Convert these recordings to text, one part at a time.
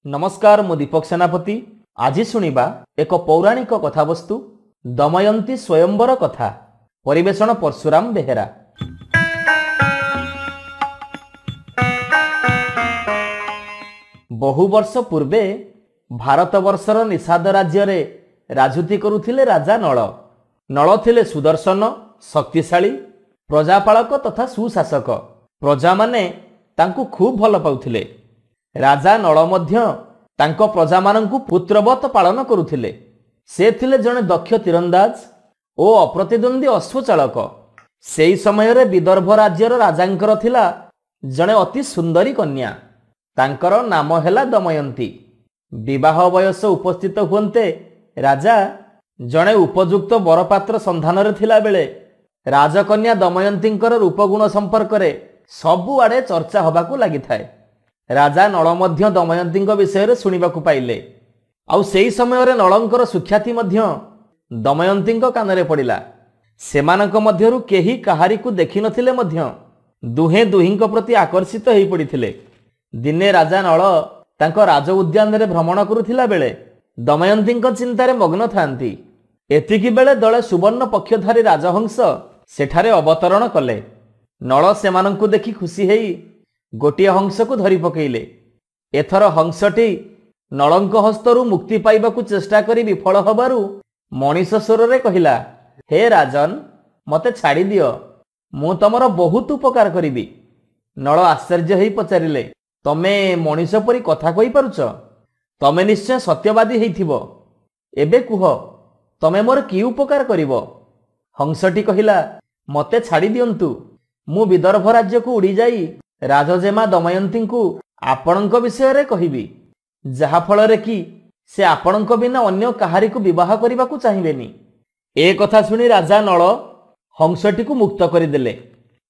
नमस्कार मु दीपक सेनापति। आज शुणिबा एक पौराणिक कथावस्तु दमयंती स्वयंवर कथा। परिवेषण परशुराम बेहेरा। बहु वर्ष पूर्वे भारतवर्षर निषाद राज्य रे राजुति करुथिले राजा नल। नल थिले सुदर्शन, शक्तिशाली, प्रजापालक तथा सुशासक। प्रजा माने तांकु खूब भल पाउथिले। राजा नल मध्य तांको प्रजा मानंकु पुत्रवत पालन करुथिले। से थिले जणे दक्ष तीरंदाज ओ अप्रतिद्वंदी अश्वचालक। सेई समय रे विदर्भ राज्यर राजांकर थिला जणे अति सुंदरी कन्या। तांकर नाम हेला दमयंती। विवाह वयस उपस्थित हुंते राजा जणे उपयुक्त बरपात्र संधान रे थिला बेले राजकन्या दमयंतींकर रूपगुण संपर्क रे सबु आडे चर्चा होबाकू लागि थाए। राजा नल मध्य दमयंतींक विषय रे सुनिबाकू पाइले। आउ सेई समय रे नलंकर सुख्याति मध्य दमयंतींक कानरे पड़िला। सेमानक मध्यरु केही काहारिकू देखि नथिले मध्य दुहे दुहिंक प्रति आकर्षित हेई पड़िथिले। दिने राजा नल तांको राज उद्यान रे भ्रमण करुथिला बेले दमयंतींक चिंतारे मग्न थांती। एतिकी बेले दळे सुवर्ण पक्षधारी राजहंस सेठारे अवतरण कले। नल सेमानंकू देखि खुशी हेई गोटिए हंस को धरी पकेइले। एथर हंसटी नलंक हस्तरु मुक्ति पाइबाकू चेष्टा करी विफल होबारु मनीष स्वर रे कहिला, हे राजन, मते छाड़ी दियो, मु तमर बहुत उपकार करिबी। नल आश्चर्य हेई पचारिले, तमे मनीष परी कथा कहि पारुछ? तमे निश्चय सत्यवादी हेइथिबो। एबे कुह, तमे मोर की उपकार करिवो? हंसटी कहिला, मते छाड़ी दियंतु, मु विदर्भ राज्य को उड़ी जाई राजजेमा दमयंती को आपणक विषय रे कहिबी, जहा फल रे कि से आपणक बिना अन्य काहारी को विवाह करने को चाहिबेनी। ए कथा सुनी राजा नल हंसटी को मुक्त करिदेले।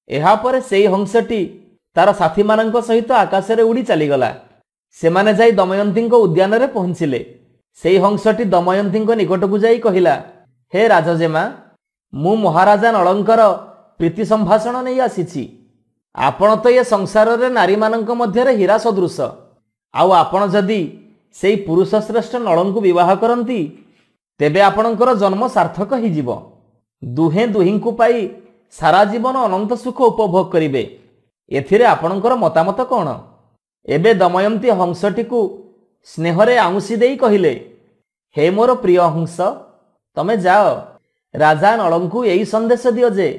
एहा परे सेई हंसटी तार साथी मानक सहित आकाश रे उड़ी चलीगला। सेमाने जाई दमयंती उद्यान रे पहुंचिले। सेई हंसटी दमयंती निकट को जाई कहिला, हे राजजेमा, मु महाराजा नलंकर प्रीति संभाषण नहीं आसीछि। आपण तो ये संसार रे नारी मानक मध्य रे हीरा सदृश। आउ आपण जदि सेई पुरुष श्रेष्ठ नलंकु विवाह करंती तेबे आपणकर जन्म सार्थक ही जीव। दुहे दुहिंकु पाई सारा जीवन अनंत सुख उपभोग करिवे। एथिरे आपणकर मतामत कोन? एबे दमयंती हंसटी को स्नेह रे आउसी देई कहिले, हे मोर प्रिय हंस, तमे जाओ राजा नलंकु एई संदेश दियो जे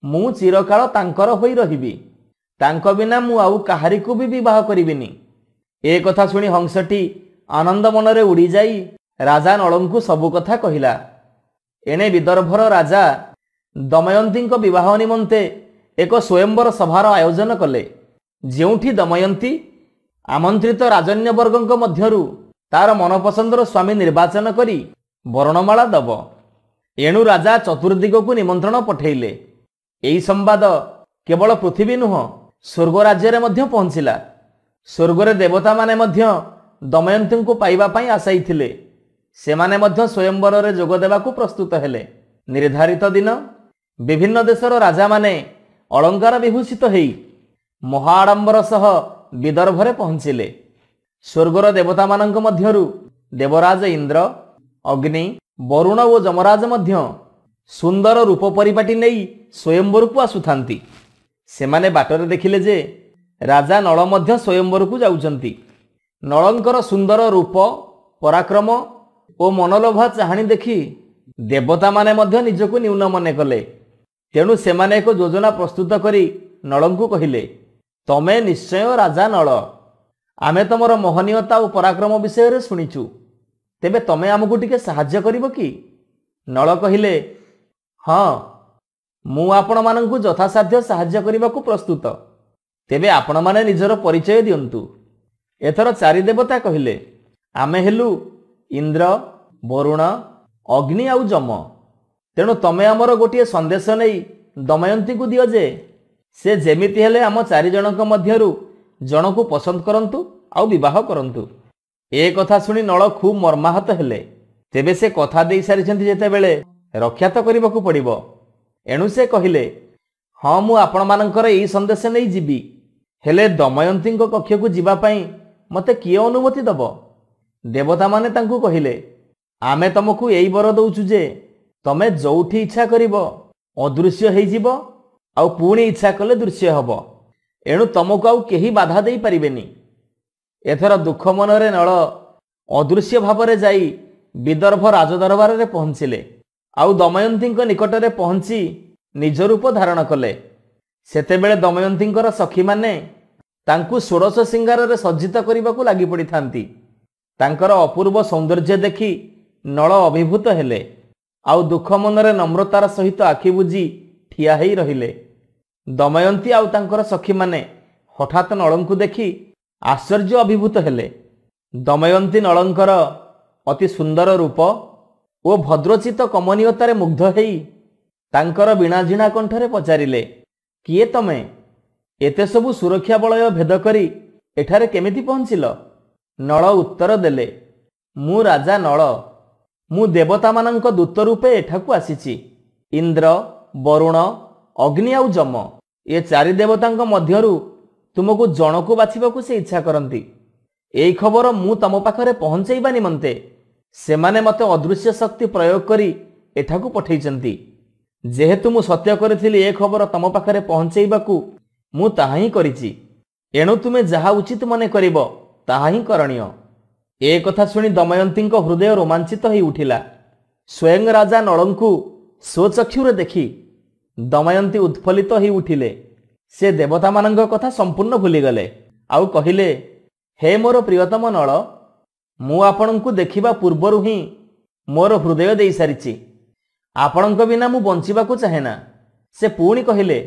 मु चिरकाल तांकर होई रहिबी। तांको बिना मु आउ काहारिकू भी विवाह करिबिनी। ए कथा सुनी हंसटी आनंद मनरे उड़ी जाई राजा नलंकु सबु कथा कहिला। एने विदर्भर राजा दमयंतींक विवाह निमंते एक स्वयंवर सभार आयोजन कले। जेउठी दमयंती आमंत्रित राजन्य वर्गंक मध्यरु तार मनपसंदर स्वामी निर्वाचन करी वर्णमाला दब। एणु राजा चतुर्दिग को निमंत्रण पठेइले। एई संवाद केवल पृथ्वी नुह स्वर्ग राज्य रे मध्य पहुंचिला। स्वर्ग रे देवता माने मध्य दमयंती को पाइबा पई आशाई थिले। सेमाने मध्य स्वयंवर रे जोग देबाकू प्रस्तुत हेले। निर्धारित दिन विभिन्न देशर राजा माने अलंकार विभूषित हेई महाआडंबर सह विदर्भ रे पहुंचिले। स्वर्गर देवता मानक मध्यरु देवराज इंद्र, अग्नि, वरुण ओ जमराज मध्य सुंदर रूप परिपाटी नहीं स्वयंवर को आसुथांती। सेमाने बाटरे देखिले जे राजा नल मध्य स्वयंवर को जाउचंती। नलंकर सुंदर रूप, पराक्रम ओ मनोलोभा चाहाणी देखि देवता माने मध्य निजको न्यून मने कले। तेणु सेमाने एक योजना प्रस्तुत करी नलंकु कहिले, तमे निश्चय राजा नल, आमे तमर मोहनीयता और पराक्रम विषय रे सुनिचु, तेबे तमे आमको टिके सहाय्य करिवो कि? नल कहिले, हाँ, मु आपण मानंकु यथासाध्य सहाय्य करिबाकू प्रस्तुत। तेबे आपण माने निजर परिचय दियंतु। एथर चारि देवता कहिले, आमे हेलु इंद्र, वरुण, अग्नि आउ जम। तेणु तमे आमर गोटिए संदेश नहीं दमयंती को दियो जे से जेमिति हेले आम चारि जनक मध्यरु जनकू पसंद करंतु आउ विवाह करंतु। ए कथा सुनी नल खूब मर्माहत हेले। तेबे से कथा देई सारिछंती जेते बेले रक्षा तो करिबाकू पड़िबो। एणु से कहिले, हाँ, मु आपण मानकर एई संदेश नहीं जीवी, हेले दमयंती कक्ष को जीवा पई ମୋତେ କିଏ ଅନୁମତି ଦେବ? ଦେବତାମାନେ ତାଙ୍କୁ କହିଲେ, ଆମେ ତମକୁ ଏଇ ବର ଦଉଛୁ ଯେ ତମେ ଯୋଉଠି ଇଚ୍ଛା କରିବ ଅଦୃଶ୍ୟ ହେଇଯିବ ଆଉ ପୁଣି ଇଚ୍ଛା କଲେ ଦୃଶ୍ୟ ହେବ। ଏଣୁ ତମକୁ ଆଉ କେହି ବାଧା ଦେଇପାରିବେନି। ଏଥର ଦୁଃଖ ମନରେ ନଳ ଅଦୃଶ୍ୟ ଭାବରେ ଯାଇ ବିଦର୍ଭ ରାଜଦରବାରରେ ପହଞ୍ଚିଲେ ଆଉ ଦମୟନ୍ତୀଙ୍କ ନିକଟରେ ପହଞ୍ଚି ନିଜ ରୂପ ଧାରଣ କଲେ। ସେତେବେଳେ ଦମୟନ୍ତୀଙ୍କର ସଖୀମାନେ ତାଙ୍କୁ ଷୋଡ଼ଶ ସିଙ୍ଗାରରେ ସଜ୍ଜିତ କରିବାକୁ ଲାଗି ପଡ଼ିଥାନ୍ତି। ତାଙ୍କର ଅପୂର୍ବ ସୌନ୍ଦର୍ଯ୍ୟ ଦେଖି ନଳ ଅଭିଭୂତ ହେଲେ ଆଉ ଦୁଃଖ ମନରେ ନମ୍ରତାର ସହିତ ଆଖି ବୁଜି ଠିଆ ହେଇ ରହିଲେ। ଦମୟନ୍ତୀ ଆଉ ତାଙ୍କର ସଖୀମାନେ ହଠାତ୍ ନଳଙ୍କୁ ଦେଖି ଆଶ୍ଚର୍ଯ୍ୟ ଅଭିଭୂତ ହେଲେ। ଦମୟନ୍ତୀ ନଳଙ୍କର ଅତି ସୁନ୍ଦର ରୂପ ଓ ଭଦ୍ରଚିତ କମନୀୟତାରେ ମୁଗ୍ଧ ହେଇ ତାଙ୍କର ବୀଣାଝିଣା କଣ୍ଠରେ ପଚାରିଲେ, କିଏ ତମେ? ଏତେ ସବୁ ସୁରକ୍ଷା ବଳୟ ଭେଦ କରି ଏଠାରେ କେମିତି ପହଞ୍ଚିଲ? ନଳ ଉତ୍ତର ଦେଲେ, ମୁଁ ରାଜା ନଳ। ମୁଁ ଦେବତାମାନଙ୍କ ଦୂତ ରୂପେ ଏଠାକୁ ଆସିଛି। ଇନ୍ଦ୍ର, ବରୁଣ, ଅଗ୍ନି ଆଉ ଯମ ଏ ଚାରି ଦେବତାଙ୍କ ମଧ୍ୟରୁ ତୁମକୁ ଜଣକୁ ବାଛିବାକୁ ସେ ଇଚ୍ଛା କରନ୍ତି। ଏଇ ଖବର ମୁଁ ତମ ପାଖରେ ପହଞ୍ଚାଇବା ନିମନ୍ତେ ସେମାନେ ମୋତେ ଅଦୃଶ୍ୟ ଶକ୍ତି ପ୍ରୟୋଗ କରି ଏଠାକୁ ପଠେଇଛନ୍ତି। ଯେହେତୁ ମୁଁ ସତ୍ୟ କରିଥିଲି ଏ ଖବର ତମ ପାଖରେ ପହଞ୍ଚାଇବାକୁ, ମୁଁ ତାହା ହିଁ କରିଛି। ଏଣୁ ତୁମେ ଯାହା ଉଚିତ ମନେ କରିବ ତାହା ହିଁ କରଣୀୟ। ଏ କଥା ଶୁଣି ଦମୟନ୍ତୀଙ୍କ ହୃଦୟ ରୋମାଞ୍ଚିତ ହୋଇ ଉଠିଲା। ସ୍ୱୟଂ ରାଜା ନଳଙ୍କୁ ସ୍ୱଚକ୍ଷୁରେ ଦେଖି ଦମୟନ୍ତୀ ଉତ୍ଫୁଲ୍ଲିତ ହୋଇ ଉଠିଲେ। ସେ ଦେବତାମାନଙ୍କ କଥା ସମ୍ପୂର୍ଣ୍ଣ ଭୁଲିଗଲେ ଆଉ କହିଲେ, ହେ ମୋର ପ୍ରିୟତମ ନଳ, ମୁଁ ଆପଣଙ୍କୁ ଦେଖିବା ପୂର୍ବରୁ ହିଁ ମୋର ହୃଦୟ ଦେଇସାରିଛି। ଆପଣଙ୍କ ବିନା ମୁଁ ବଞ୍ଚିବାକୁ ଚାହେଁନା। ସେ ପୁଣି କହିଲେ,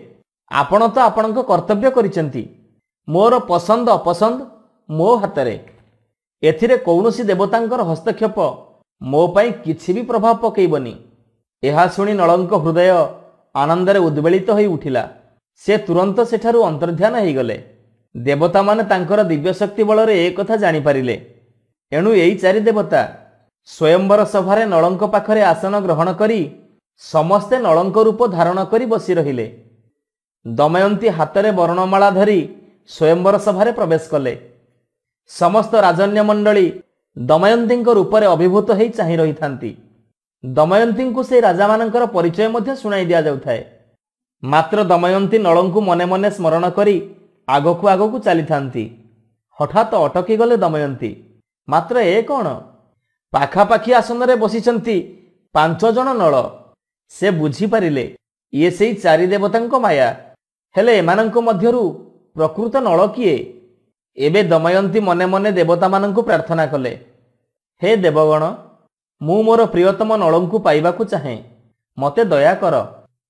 ଆପଣ ତ ଆପଣଙ୍କ କର୍ତ୍ତବ୍ୟ କରିଛନ୍ତି। ମୋର ପସନ୍ଦ ଅପସନ୍ଦ ମୋ ହାତରେ। ଏଥିରେ କୌଣସି ଦେବତାଙ୍କର ହସ୍ତକ୍ଷେପ ମୋ ପାଇଁ କିଛି ବି ପ୍ରଭାବ ପକାଇବନି। ଏହା ଶୁଣି ନଳଙ୍କ ହୃଦୟ ଆନନ୍ଦରେ ଉଦ୍ବେଳିତ ହୋଇ ଉଠିଲା। ସେ ତୁରନ୍ତ ସେଠାରୁ ଅନ୍ତର୍ଧ୍ୟାନ ହୋଇଗଲେ। ଦେବତାମାନେ ତାଙ୍କର ଦିବ୍ୟଶକ୍ତି ବଳରେ ଏ କଥା ଜାଣିପାରିଲେ। ଏଣୁ ଏଇ ଚାରି ଦେବତା ସ୍ୱୟଂବର ସଭାରେ ନଳଙ୍କ ପାଖରେ ଆସନ ଗ୍ରହଣ କରି ସମସ୍ତେ ନଳଙ୍କ ରୂପ ଧାରଣ କରି ବସି ରହିଲେ। ଦମୟନ୍ତୀ ହାତରେ ବର୍ଣ୍ଣମାଳା ଧରି ସ୍ୱୟଂବର ସଭାରେ ପ୍ରବେଶ କଲେ। ସମସ୍ତ ରାଜନ୍ୟ ମଣ୍ଡଳୀ ଦମୟନ୍ତୀଙ୍କ ରୂପରେ ଅଭିଭୂତ ହୋଇ ଚାହିଁ ରହିଥାନ୍ତି। ଦମୟନ୍ତୀଙ୍କୁ ସେହି ରାଜାମାନଙ୍କର ପରିଚୟ ମଧ୍ୟ ଶୁଣାଇ ଦିଆଯାଉଥାଏ। ମାତ୍ର ଦମୟନ୍ତୀ ନଳଙ୍କୁ ମନେ ମନେ ସ୍ମରଣ କରି ଆଗକୁ ଆଗକୁ ଚାଲିଥାନ୍ତି। ହଠାତ୍ ଅଟକିଗଲେ ଦମୟନ୍ତୀ। ମାତ୍ର ଏ କ'ଣ? ପାଖାପାଖି ଆସନରେ ବସିଛନ୍ତି 5 ଜଣ ନଳ। ସେ ବୁଝିପାରିଲେ ଇଏ ସେଇ ଚାରି ଦେବତାଙ୍କ ମାୟା। ହେଲେ ଏମାନଙ୍କ ମଧ୍ୟରୁ ପ୍ରକୃତ ନଳ କିଏ? ଏବେ ଦମୟନ୍ତୀ ମନେ ମନେ ଦେବତାମାନଙ୍କୁ ପ୍ରାର୍ଥନା କଲେ, ହେ ଦେବଗଣ, ମୁଁ ମୋର ପ୍ରିୟତମ ନଳଙ୍କୁ ପାଇବାକୁ ଚାହେଁ। ମୋତେ ଦୟା କର।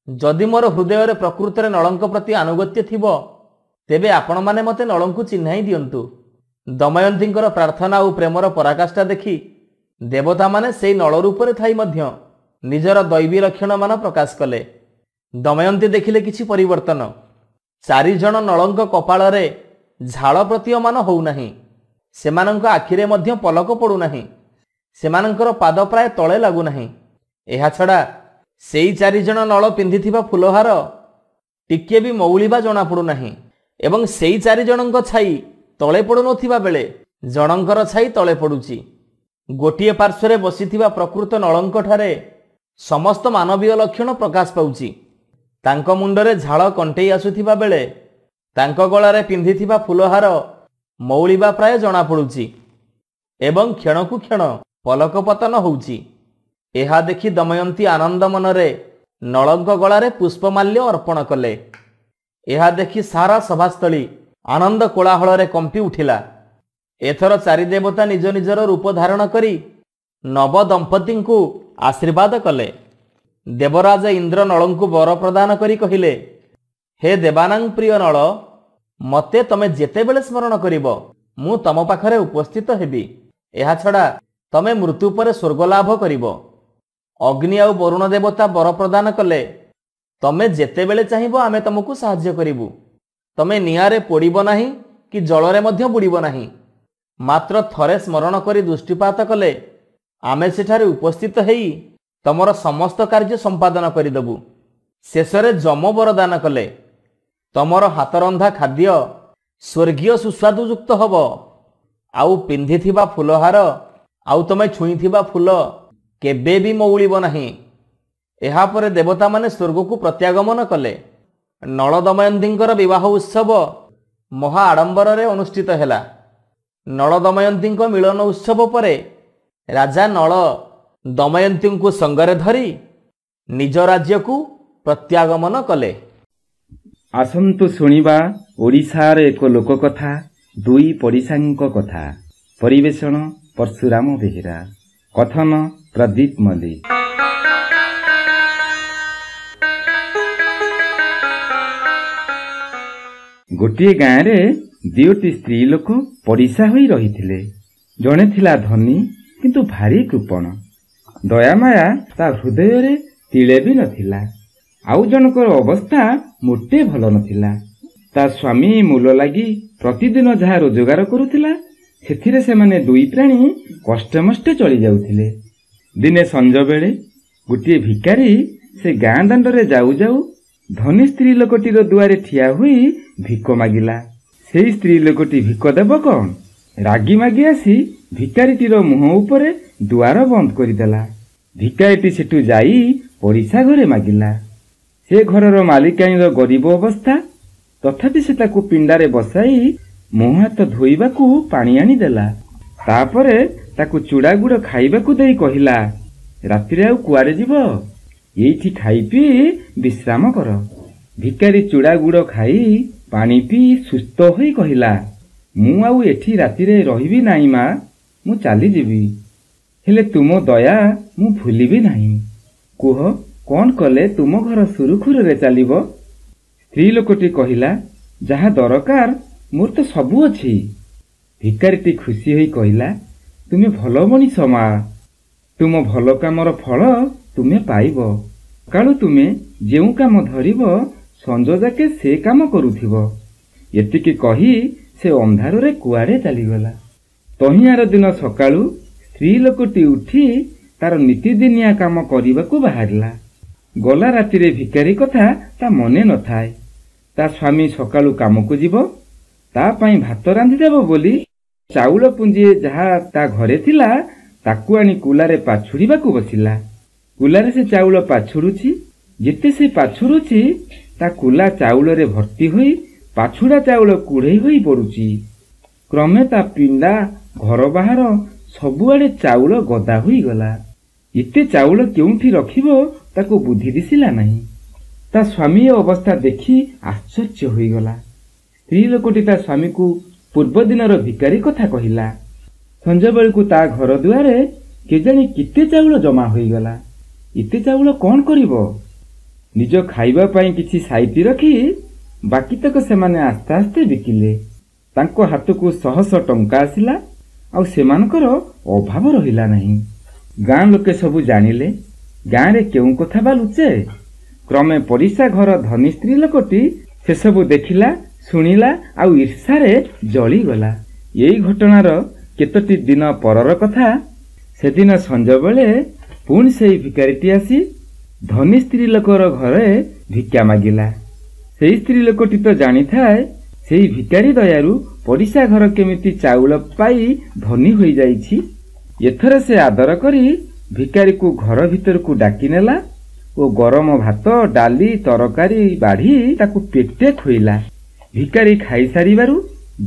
ଯଦି ମୋର ହୃଦୟରେ ପ୍ରକୃତରେ ନଳଙ୍କ ପ୍ରତି ଆନୁଗତ୍ୟ ଥିବ, ତେବେ ଆପଣମାନେ ମୋତେ ନଳଙ୍କୁ ଚିହ୍ନାଇ ଦିଅନ୍ତୁ। ଦମୟନ୍ତୀଙ୍କର ପ୍ରାର୍ଥନା ଓ ପ୍ରେମର ପରାକାଷ୍ଠା ଦେଖି ଦେବତାମାନେ ସେହି ନଳ ରୂପରେ ଥାଇ ମଧ୍ୟ ନିଜର ଦୈବୀ ଲକ୍ଷଣମାନ ପ୍ରକାଶ କଲେ। ଦମୟନ୍ତୀ ଦେଖିଲେ କିଛି ପରିବର୍ତ୍ତନ। 4 ଜଣ ନଳଙ୍କ କପାଳରେ ଝାଳ ପ୍ରତୀୟମାନ ହେଉନାହିଁ। ସେମାନଙ୍କ ଆଖିରେ ମଧ୍ୟ ପଲକ ପଡ଼ୁନାହିଁ। ସେମାନଙ୍କର ପାଦ ପ୍ରାୟ ତଳେ ଲାଗୁନାହିଁ। ଏହାଛଡ଼ା ସେଇ 4 ଜଣ ନଳ ପିନ୍ଧିଥିବା ଫୁଲହାର ଟିକିଏ ବି ମଉଳିବା ଜଣାପଡ଼ୁନାହିଁ ଏବଂ ସେଇ 4 ଜଣଙ୍କ ଛାଇ ତଳେ ପଡ଼ୁନଥିବା ବେଳେ ଜଣଙ୍କର ଛାଇ ତଳେ ପଡ଼ୁଛି। ଗୋଟିଏ ପାର୍ଶ୍ୱରେ ବସିଥିବା ପ୍ରକୃତ ନଳଙ୍କଠାରେ ସମସ୍ତ ମାନବୀୟ ଲକ୍ଷଣ ପ୍ରକାଶ ପାଉଛି। ତାଙ୍କ ମୁଣ୍ଡରେ ଝାଳ କଣ୍ଟେଇ ଆସୁଥିବା ବେଳେ ତାଙ୍କ ଗଳାରେ ପିନ୍ଧିଥିବା ଫୁଲହାର ମଉଳିବା ପ୍ରାୟ ଜଣାପଡ଼ୁଛି ଏବଂ କ୍ଷଣକୁ କ୍ଷଣ ପଲକ ପତନ ହେଉଛି। ଏହା ଦେଖି ଦମୟନ୍ତୀ ଆନନ୍ଦ ମନରେ ନଳଙ୍କ ଗଳାରେ ପୁଷ୍ପମାଲ୍ୟ ଅର୍ପଣ କଲେ। ଏହା ଦେଖି ସାରା ସଭାସ୍ଥଳୀ ଆନନ୍ଦ କୋଳାହଳରେ କମ୍ପି ଉଠିଲା। ଏଥର 4 ଦେବତା ନିଜ ନିଜର ରୂପ ଧାରଣ କରି ନବ ଦମ୍ପତିଙ୍କୁ ଆଶୀର୍ବାଦ କଲେ। ଦେବରାଜ ଇନ୍ଦ୍ର ନଳଙ୍କୁ ବର ପ୍ରଦାନ କରି କହିଲେ, ହେ ଦେବାନାଂ ପ୍ରିୟ ନଳ, ମୋତେ ତମେ ଯେତେବେଳେ ସ୍ମରଣ କରିବ ମୁଁ ତମ ପାଖରେ ଉପସ୍ଥିତ ହେବି। ଏହାଛଡ଼ା ତମେ ମୃତ୍ୟୁ ପରେ ସ୍ୱର୍ଗ ଲାଭ କରିବ। ଅଗ୍ନି ଆଉ ବରୁଣ ଦେବତା ବର ପ୍ରଦାନ କଲେ, ତମେ ଯେତେବେଳେ ଚାହିଁବ ଆମେ ତମକୁ ସାହାଯ୍ୟ କରିବୁ। ତମେ ନିଆଁରେ ପୋଡ଼ିବ ନାହିଁ କି ଜଳରେ ମଧ୍ୟ ବୁଡ଼ିବ ନାହିଁ। ମାତ୍ର ଥରେ ସ୍ମରଣ କରି ଦୃଷ୍ଟିପାତ କଲେ ଆମେ ସେଠାରେ ଉପସ୍ଥିତ ହେଇ ତମର ସମସ୍ତ କାର୍ଯ୍ୟ ସମ୍ପାଦନ କରିଦେବୁ। ଶେଷରେ ଯମ ବରଦାନ କଲେ, ତମର ହାତରନ୍ଧା ଖାଦ୍ୟ ସ୍ୱର୍ଗୀୟ ସୁସ୍ୱାଦୁଯୁକ୍ତ ହେବ ଆଉ ପିନ୍ଧିଥିବା ଫୁଲହାର ଆଉ ତମେ ଛୁଇଁଥିବା ଫୁଲ କେବେ ବି ମଉଳିବ ନାହିଁ। ଏହାପରେ ଦେବତାମାନେ ସ୍ୱର୍ଗକୁ ପ୍ରତ୍ୟାଗମନ କଲେ। ନଳ ଦମୟନ୍ତୀଙ୍କର ବିବାହ ଉତ୍ସବ ମହା ଆଡ଼ମ୍ବରରେ ଅନୁଷ୍ଠିତ ହେଲା। ନଳ ଦମୟନ୍ତୀଙ୍କ ମିଳନ ଉତ୍ସବ ପରେ ରାଜା ନଳ ଦମୟନ୍ତୀଙ୍କୁ ସଙ୍ଗରେ ଧରି ନିଜ ରାଜ୍ୟକୁ ପ୍ରତ୍ୟାଗମନ କଲେ। ଆସନ୍ତୁ ଶୁଣିବା ଓଡ଼ିଶାର ଏକ ଲୋକକଥା, ଦୁଇ ପଡ଼ିଶାଙ୍କ କଥା। ପରିବେଷଣ ପରଶୁରାମ ବେହେରା। କଥନ ପ୍ରଦୀପ ମଲ୍ଲିକ। ଗୋଟିଏ ଗାଁରେ ଦୁଇଟି ସ୍ତ୍ରୀ ଲୋକ ପଡ଼ିଶା ହୋଇ ରହିଥିଲେ। ଜଣେ ଥିଲା ଧନୀ କିନ୍ତୁ ଭାରି କୃପଣ। ଦୟାମାୟା ତା ହୃଦୟରେ ତିଳେ ବି ନଥିଲା। ଆଉ ଜଣଙ୍କର ଅବସ୍ଥା ମୋଟେ ଭଲ ନଥିଲା। ତା ସ୍ୱାମୀ ମୂଲ ଲାଗି ପ୍ରତିଦିନ ଯାହା ରୋଜଗାର କରୁଥିଲା ସେଥିରେ ସେମାନେ ଦୁଇ ପ୍ରାଣୀ କଷ୍ଟେମଷ୍ଟେ ଚଳି ଯାଉଥିଲେ। ଦିନେ ସଞ୍ଜ ବେଳେ ଗୋଟିଏ ଭିକାରୀ ସେ ଗାଁ ଦାଣ୍ଡରେ ଯାଉ ଯାଉ ଧନୀ ସ୍ତ୍ରୀ ଲୋକଟିର ଦୁଆରେ ଠିଆ ହୋଇ ଭିକ ମାଗିଲା। ସେଇ ସ୍ତ୍ରୀ ଲୋକଟି ଭିକ ଦେବ କଣ? ରାଗି ମାଗି ଆସି ଭିକାରୀଟିର ମୁହଁ ଉପରେ ଦୁଆର ବନ୍ଦ କରିଦେଲା। ଭିକାରୀଟି ସେଠୁ ଯାଇ ପଡ଼ିଶା ଘରେ ମାଗିଲା। ସେ ଘରର ମାଲିକାଣୀର ଗରିବ ଅବସ୍ଥା, ତଥାପି ସେ ତାକୁ ପିଣ୍ଡାରେ ବସାଇ ମୁହଁ ହାତ ଧୋଇବାକୁ ପାଣି ଆଣିଦେଲା। ତାପରେ ତାକୁ ଚୁଡ଼ା ଗୁଡ଼ ଖାଇବାକୁ ଦେଇ କହିଲା, ରାତିରେ ଆଉ କୁଆଡ଼େ ଯିବ? ଏଇଠି ଖାଇ ପିଇ ବିଶ୍ରାମ କର। ଭିକାରୀ ଚୁଡ଼ା ଗୁଡ଼ ଖାଇ ପାଣି ପିଇ ସୁସ୍ଥ ହୋଇ କହିଲା, ମୁଁ ଆଉ ଏଠି ରାତିରେ ରହିବି ନାହିଁ ମା, ମୁଁ ଚାଲିଯିବି। ହେଲେ ତୁମ ଦୟା ମୁଁ ଭୁଲିବି ନାହିଁ। କୁହ, କଣ କଲେ ତୁମ ଘର ସୁରୁଖୁରୁରେ ଚାଲିବ? ସ୍ତ୍ରୀ ଲୋକଟି କହିଲା, ଯାହା ଦରକାର ମୋର ତ ସବୁ ଅଛି। ଭିକାରୀଟି ଖୁସି ହୋଇ କହିଲା, ତୁମେ ଭଲ ମଣିଷ ମା, ତୁମ ଭଲ କାମର ଫଳ ତୁମେ ପାଇବ। ସକାଳୁ ତୁମେ ଯେଉଁ କାମ ଧରିବ ସଞ୍ଜ ଯାକେ ସେ କାମ କରୁଥିବ। ଏତିକି କହି ସେ ଅନ୍ଧାରରେ କୁଆଡ଼େ ଚାଲିଗଲା। ତହିଁଆର ଦିନ ସକାଳୁ ସ୍ତ୍ରୀ ଲୋକଟି ଉଠି ତାର ନୀତିଦିନିଆ କାମ କରିବାକୁ ବାହାରିଲା। ଗଲା ରାତିରେ ଭିକାରୀ କଥା ତା ମନେ ନଥାଏ। ତା ସ୍ୱାମୀ ସକାଳୁ କାମକୁ ଯିବ, ତା ପାଇଁ ଭାତ ରାନ୍ଧିଦେବ ବୋଲି ଚାଉଳ ପୁଞ୍ଜିଏ ଯାହା ତା ଘରେ ଥିଲା ତାକୁ ଆଣି କୁଲାରେ ପାଛୁଡ଼ିବାକୁ ବସିଲା। କୁଲାରେ ସେ ଚାଉଳ ପାଛୁଡୁଛି। ଯେତେ ସେ ପାଛୁଡୁଛି ତା କୁଲା ଚାଉଳରେ ଭର୍ତ୍ତି ହୋଇ ପାଛୁଡ଼ା ଚାଉଳ କୁଢ଼େଇ ହୋଇ ପଡୁଛି। କ୍ରମେ ତା ପିଣ୍ଡା, ଘର ବାହାର ସବୁଆଡେ ଚାଉଳ ଗଦା ହୋଇଗଲା। ଏତେ ଚାଉଳ କେଉଁଠି ରଖିବ ତାକୁ ବୁଦ୍ଧି ଦିଶିଲା ନାହିଁ। ତା ସ୍ୱାମୀ ଅବସ୍ଥା ଦେଖି ଆଶ୍ଚର୍ଯ୍ୟ ହୋଇଗଲା। ସ୍ତ୍ରୀ ଲୋକଟି ତା ସ୍ୱାମୀକୁ ପୂର୍ବ ଦିନର ଭିକାରୀ କଥା କହିଲା। ସଞ୍ଜ ବେଳକୁ ତା ଘର ଦୁଆରେ କେଜାଣି କେତେ ଚାଉଳ ଜମା ହୋଇଗଲା। ଏତେ ଚାଉଳ କଣ କରିବ? ନିଜ ଖାଇବା ପାଇଁ କିଛି ସାଇତି ରଖି ବାକିତକ ସେମାନେ ଆସ୍ତେ ଆସ୍ତେ ବିକିଲେ। ତାଙ୍କ ହାତକୁ ଶହ ଶହ ଟଙ୍କା ଆସିଲା। ଆଉ ସେମାନଙ୍କର ଅଭାବ ରହିଲା ନାହିଁ। ଗାଁ ଲୋକେ ସବୁ ଜାଣିଲେ। ଗାଁରେ କେଉଁ କଥା ବା ଲୁଚେ? କ୍ରମେ ପଡ଼ିଶା ଘର ଧନୀ ସ୍ତ୍ରୀ ଲୋକଟି ସେସବୁ ଦେଖିଲା, ଶୁଣିଲା ଆଉ ଈର୍ଷାରେ ଜଳିଗଲା। ଏଇ ଘଟଣାର କେତୋଟି ଦିନ ପରର କଥା। ସେଦିନ ସଞ୍ଜବେଳେ ପୁଣି ସେଇ ଭିକାରୀଟି ଆସି ଧନୀ ସ୍ତ୍ରୀ ଲୋକର ଘରେ ଭିକ୍ଷା ମାଗିଲା। ସେଇ ସ୍ତ୍ରୀ ଲୋକଟି ତ ଜାଣିଥାଏ ସେଇ ଭିକାରୀ ଦୟାରୁ ପଡ଼ିଶା ଘର କେମିତି ଚାଉଳ ପାଇ ଧନୀ ହୋଇଯାଇଛି। ଏଥର ସେ ଆଦର କରି ଭିକାରୀକୁ ଘର ଭିତରକୁ ଡାକି ନେଲା ଓ ଗରମ ଭାତ, ଡାଲି, ତରକାରୀ ବାଢ଼ି ତାକୁ ପେଟେ ଖୋଇଲା। ଭିକାରୀ ଖାଇସାରିବାରୁ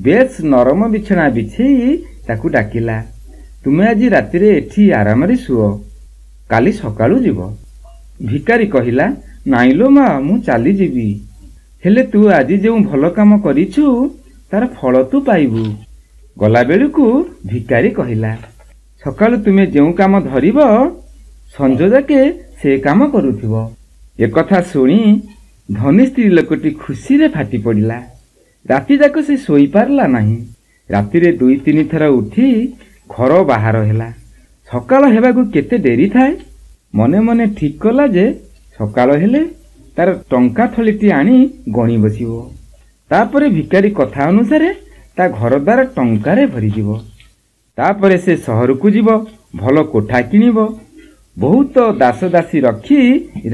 ବେଶ୍ ନରମ ବିଛଣା ବିଛେଇ ତାକୁ ଡାକିଲା, ତୁମେ ଆଜି ରାତିରେ ଏଠି ଆରାମରେ ଶୁଅ, କାଲି ସକାଳୁ ଯିବ। ଭିକାରୀ କହିଲା, ନାଇଁ ଲୋ ମା, ମୁଁ ଚାଲିଯିବି। ହେଲେ ତୁ ଆଜି ଯେଉଁ ଭଲ କାମ କରିଛୁ ତାର ଫଳ ତୁ ପାଇବୁ। ଗଲାବେଳକୁ ଭିକାରୀ କହିଲା, ସକାଳୁ ତୁମେ ଯେଉଁ କାମ ଧରିବ ସଞ୍ଜ ଯାକେ ସେ କାମ କରୁଥିବ। ଏକଥା ଶୁଣି ଧନୀ ସ୍ତ୍ରୀ ଲୋକଟି ଖୁସିରେ ଫାଟି ପଡ଼ିଲା। ରାତିଯାକ ସେ ଶୋଇପାରିଲା ନାହିଁ। ରାତିରେ 2-3 ଥର ଉଠି ଘର ବାହାର ହେଲା। ସକାଳ ହେବାକୁ କେତେ ଡେରି ଥାଏ। ମନେ ମନେ ଠିକ୍ କଲା ଯେ ସକାଳ ହେଲେ ତାର ଟଙ୍କା ଥଳିଟି ଆଣି ଗଣି ବସିବ। ତାପରେ ଭିକାରୀ କଥା ଅନୁସାରେ ତା ଘରଦ୍ୱାର ଟଙ୍କାରେ ଭରିଯିବ। ତାପରେ ସେ ସହରକୁ ଯିବ, ଭଲ କୋଠା କିଣିବ, ବହୁତ ଦାସ ଦାସୀ ରଖି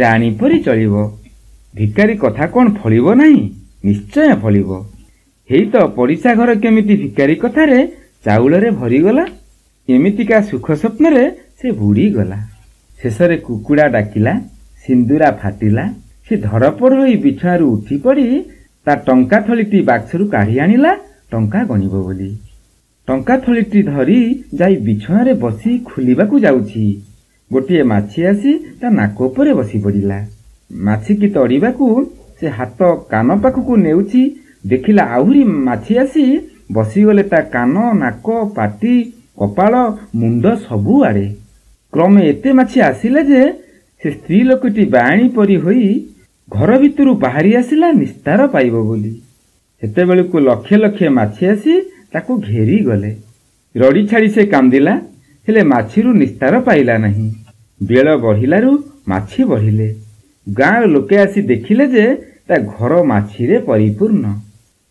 ରାଣୀ ପରି ଚଳିବ। ଭିକାରୀ କଥା କଣ ଫଳିବ ନାହିଁ? ନିଶ୍ଚୟ ଫଳିବ। ହେଇ ତ ପଡ଼ିଶା ଘର କେମିତି ଭିକାରୀ କଥାରେ ଚାଉଳରେ ଭରିଗଲା। ଏମିତିକା ସୁଖ ସ୍ୱପ୍ନରେ ସେ ବୁଡ଼ିଗଲା। ଶେଷରେ କୁକୁଡ଼ା ଡାକିଲା, ସିନ୍ଦୁରା ଫାଟିଲା। ସେ ଧଡ଼ପଡ଼ ହୋଇ ବିଛଣାରୁ ଉଠି ପଡ଼ି ତା ଟଙ୍କା ଥଳିଟି ବାକ୍ସରୁ କାଢ଼ି ଆଣିଲା ଟଙ୍କା ଗଣିବ ବୋଲି। ଟଙ୍କା ଥଳିଟି ଧରି ଯାଇ ବିଛଣାରେ ବସି ଖୋଲିବାକୁ ଯାଉଛି। ଗୋଟିଏ ମାଛି ଆସି ତା ନାକ ଉପରେ ବସି ପଡ଼ିଲା। ମାଛିକି ତଡ଼ିବାକୁ ସେ ହାତ କାନ ପାଖକୁ ନେଉଛି, ଦେଖିଲା ଆହୁରି ମାଛି ଆସି ବସିଗଲେ ତା କାନ, ନାକ, ପାଟି, କପାଳ, ମୁଣ୍ଡ ସବୁଆଡ଼େ। କ୍ରମେ ଏତେ ମାଛି ଆସିଲେ ଯେ ସେ ସ୍ତ୍ରୀ ଲୋକଟି ବାଣୀ ପରି ହୋଇ ଘର ଭିତରୁ ବାହାରି ଆସିଲା ନିସ୍ତାର ପାଇବ ବୋଲି। ସେତେବେଳକୁ ଲକ୍ଷେ ଲକ୍ଷେ ମାଛି ଆସି ତାକୁ ଘେରି ଗଲେ। ରଡ଼ି ଛାଡ଼ି ସେ କାନ୍ଦିଲା, ହେଲେ ମାଛିରୁ ନିସ୍ତାର ପାଇଲା ନାହିଁ। ବେଳ ବଢ଼ିଲାରୁ ମାଛି ବଢ଼ିଲେ। ଗାଁର ଲୋକେ ଆସି ଦେଖିଲେ ଯେ ତା ଘର ମାଛିରେ ପରିପୂର୍ଣ୍ଣ।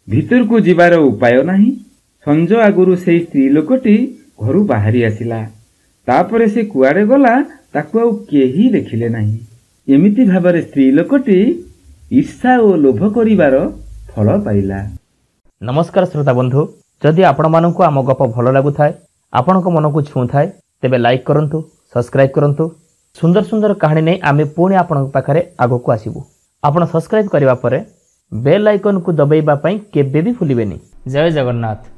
ଭିତରକୁ ଯିବାର ଉପାୟ ନାହିଁ। ସଞ୍ଜ ଆଗରୁ ସେହି ସ୍ତ୍ରୀ ଲୋକଟି ଘରୁ ବାହାରି ଆସିଲା। ତାପରେ ସେ କୁଆଡ଼େ ଗଲା ତାକୁ ଆଉ କେହି ଦେଖିଲେ ନାହିଁ। ଏମିତି ଭାବରେ ସ୍ତ୍ରୀ ଲୋକଟି ଈର୍ଷା ଓ ଲୋଭ କରିବାର ଫଳ ପାଇଲା। ନମସ୍କାର ଶ୍ରୋତା ବନ୍ଧୁ, ଯଦି ଆପଣମାନଙ୍କୁ ଆମ ଗପ ଭଲ ଲାଗୁଥାଏ, ଆପଣଙ୍କ ମନକୁ ଛୁଉଁଥାଏ, ତେବେ ଲାଇକ୍ କରନ୍ତୁ, ସବସ୍କ୍ରାଇବ୍ କରନ୍ତୁ। ସୁନ୍ଦର ସୁନ୍ଦର କାହାଣୀ ନେଇ ଆମେ ପୁଣି ଆପଣଙ୍କ ପାଖରେ ଆଗକୁ ଆସିବୁ। ଆପଣ ସବସ୍କ୍ରାଇବ୍ କରିବା ପରେ ବେଲ୍ ଆଇକନ୍କୁ ଦବାଇବା ପାଇଁ କେବେ ବି ଭୁଲିବେନି। ଜୟ ଜଗନ୍ନାଥ।